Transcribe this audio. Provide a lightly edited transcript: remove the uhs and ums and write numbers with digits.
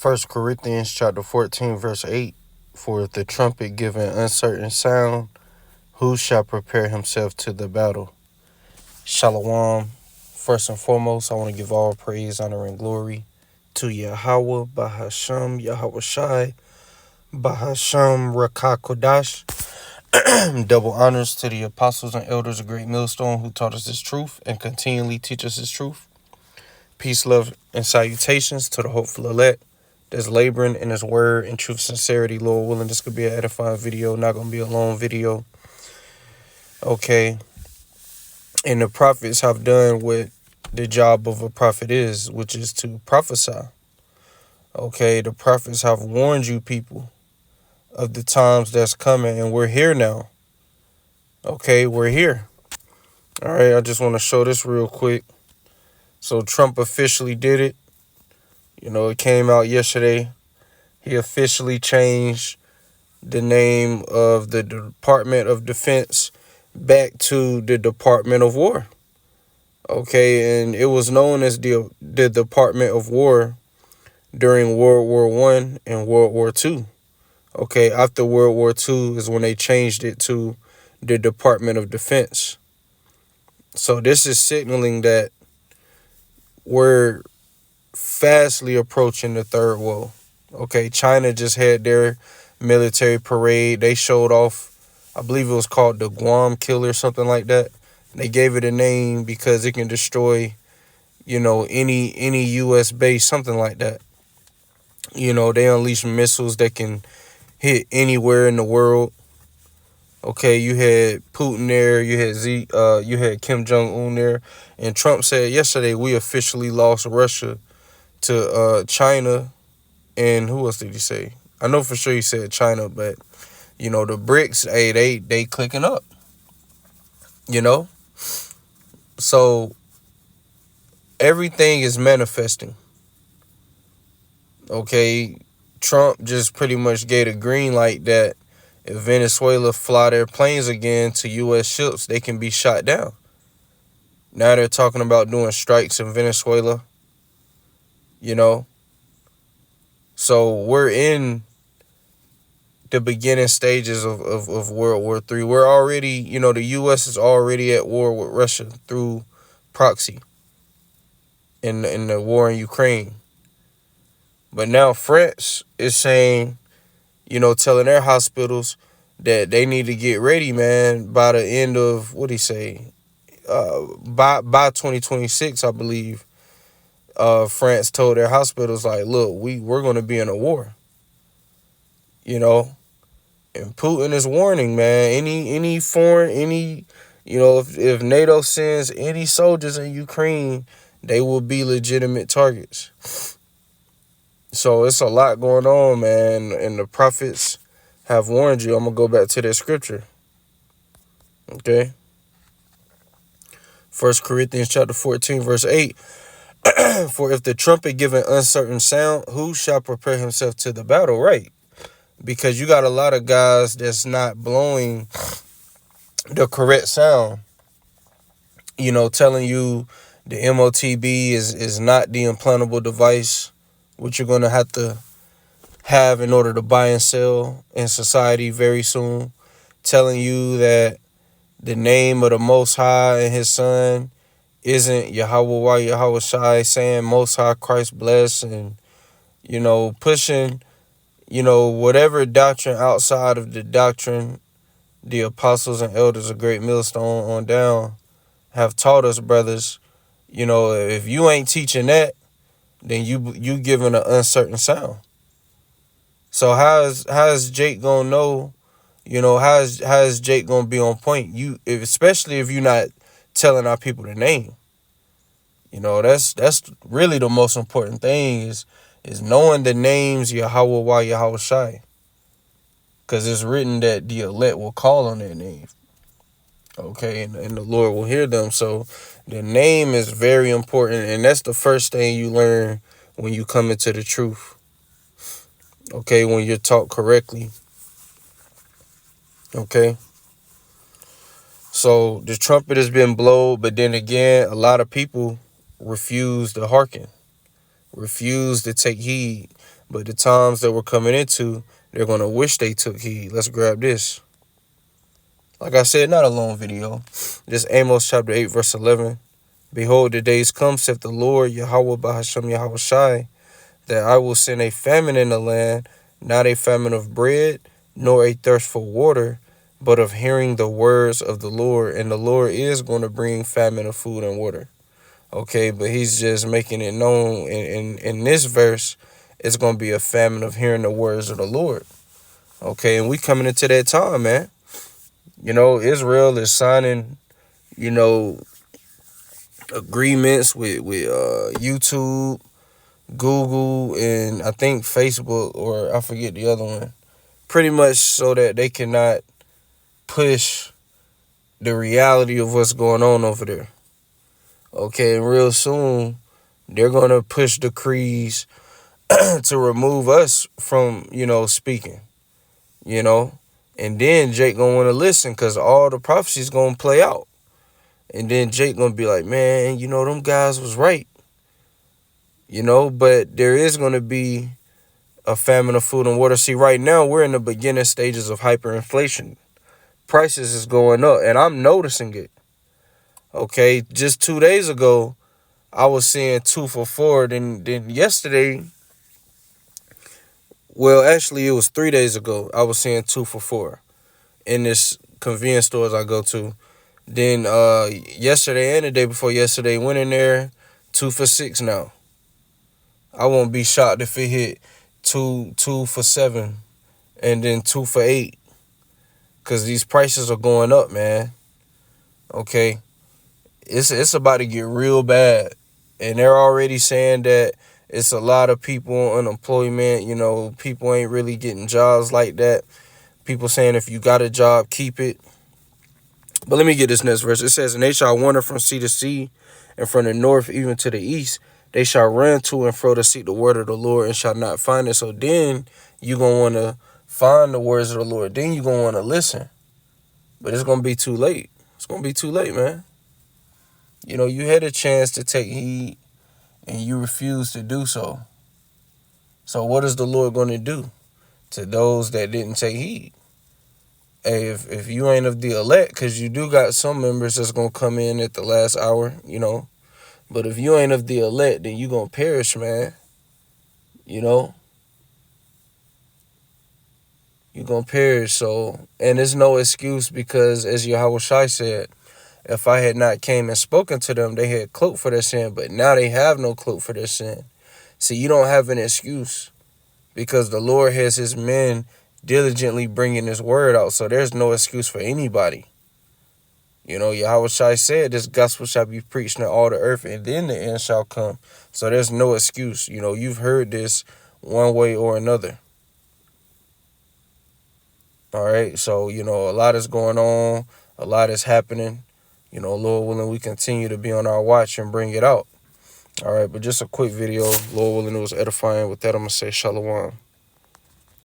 1 Corinthians chapter 14, verse 8. For if the trumpet give an uncertain sound, who shall prepare himself to the battle? Shalom. First and foremost, I want to give all praise, honor, and glory to Yahweh, Bahasham, Yahweh Shai, Bahasham, Rakakodash. Double honors to the apostles and elders of Great Millstone who taught us this truth and continually teach us this truth. Peace, love, and salutations to the hopeful elect that's laboring in his word and truth, sincerity. Lord willing, this could be an edifying video, not going to be a long video. Okay. And the prophets have done what the job of a prophet is, which is to prophesy. Okay. The prophets have warned you people of the times that's coming, and we're here now. Okay. We're here. All right. I just want to show this real quick. So Trump officially did it. You know, it came out yesterday. He officially changed the name of the Department of Defense back to the Department of War. Okay, and it was known as the Department of War during World War I and World War II. Okay, after World War II is when they changed it to the Department of Defense. So this is signaling that we're fastly approaching the third world. Okay, China just had their military parade. They showed off, I believe it was called the Guam Killer or something like that. They gave it a name because it can destroy, any U.S. base, something like that. They unleash missiles that can hit anywhere in the world. Okay, you had Putin there, you had Kim Jong-un there, and Trump said yesterday we officially lost Russia to China. And who else did he say? I know for sure he said China, but the BRICS, hey, they clicking up. So everything is manifesting. Okay, Trump just pretty much gave a green light that if Venezuela fly their planes again to U.S. ships, they can be shot down. Now they're talking about doing strikes in Venezuela. So we're in the beginning stages of World War III. We're already, the U.S. is already at war with Russia through proxy in the war in Ukraine. But now France is saying, telling their hospitals that they need to get ready, man, by the end of, what did he say? By 2026, I believe. France told their hospitals, like, look, we're going to be in a war. And Putin is warning, man, if NATO sends any soldiers in Ukraine, they will be legitimate targets. So it's a lot going on, man, and the prophets have warned you. I'm going to go back to that scripture. Okay? 1 Corinthians chapter 14, verse 8. For if the trumpet give an uncertain sound, who shall prepare himself to the battle? Right. Because you got a lot of guys that's not blowing the correct sound. Telling you the MOTB is not the implantable device, which you're going to have in order to buy and sell in society very soon. Telling you that the name of the Most High and his Son isn't Yahweh Yahweh Shai, saying Most High Christ bless, and pushing whatever doctrine outside of the doctrine the apostles and elders of Great Millstone on down have taught us, brothers. If you ain't teaching that, then you giving an uncertain sound. So how is Jake gonna know? How is Jake gonna be on point? Especially if you're not telling our people the name. That's really the most important thing is knowing the names Yahweh Yahweh Shai. Because it's written that the elect will call on their name. Okay, and the Lord will hear them. So the name is very important, and that's the first thing you learn when you come into the truth. Okay, when you're taught correctly. Okay. So the trumpet has been blown, but then again, a lot of people refuse to hearken, refuse to take heed. But the times that we're coming into, they're going to wish they took heed. Let's grab this. Like I said, not a long video. Just Amos chapter 8, verse 11. Behold, the days come, saith the Lord, Yahweh Bahasham Yahweh Shai, that I will send a famine in the land, not a famine of bread, nor a thirst for water, but of hearing the words of the Lord. And the Lord is going to bring famine of food and water. Okay, but he's just making it known in this verse, it's going to be a famine of hearing the words of the Lord. Okay, and we coming into that time, man. You know, Israel is signing, you know, agreements with YouTube, Google, and I think Facebook, or I forget the other one. Pretty much so that they cannot push the reality of what's going on over there. Okay, and real soon, they're going to push decrees to remove us from, you know, speaking, you know. And then Jake going to want to listen because all the prophecies going to play out. And then Jake going to be like, man, you know, them guys was right. You know, but there is going to be a famine of food and water. See, right now, we're in the beginning stages of hyperinflation. Prices is going up, and I'm noticing it. Okay, just 2 days ago, I was seeing 2 for $4. Then yesterday, well, actually, it was 3 days ago, I was seeing 2 for $4 in this convenience stores I go to. Then yesterday and the day before yesterday, went in there, 2 for $6 now. I won't be shocked if it hit two for $7 and then 2 for $8. Because these prices are going up, man. Okay. It's about to get real bad. And they're already saying that it's a lot of people on unemployment. You know, people ain't really getting jobs like that. People saying if you got a job, keep it. But let me get this next verse. It says, and they shall wander from sea to sea, and from the north even to the east. They shall run to and fro to seek the word of the Lord, and shall not find it. So then you're going to want to find the words of the Lord. Then you're going to want to listen. But it's going to be too late. It's going to be too late, man. You know, you had a chance to take heed, and you refused to do so. So what is the Lord going to do to those that didn't take heed? Hey, if you ain't of the elect, because you do got some members that's going to come in at the last hour, you know. But if you ain't of the elect, then you going to perish, man. You know. You going to perish. So, and there's no excuse because, as Yahweh Shai said, if I had not came and spoken to them, they had cloak for their sin. But now they have no cloak for their sin. See, you don't have an excuse because the Lord has his men diligently bringing his word out. So there's no excuse for anybody. You know, Yahweh Shai said this gospel shall be preached in all the earth and then the end shall come. So there's no excuse. You know, you've heard this one way or another. All right. So, you know, a lot is going on. A lot is happening. You know, Lord willing, we continue to be on our watch and bring it out. All right. But just a quick video. Lord willing, it was edifying. With that, I'm going to say shalom.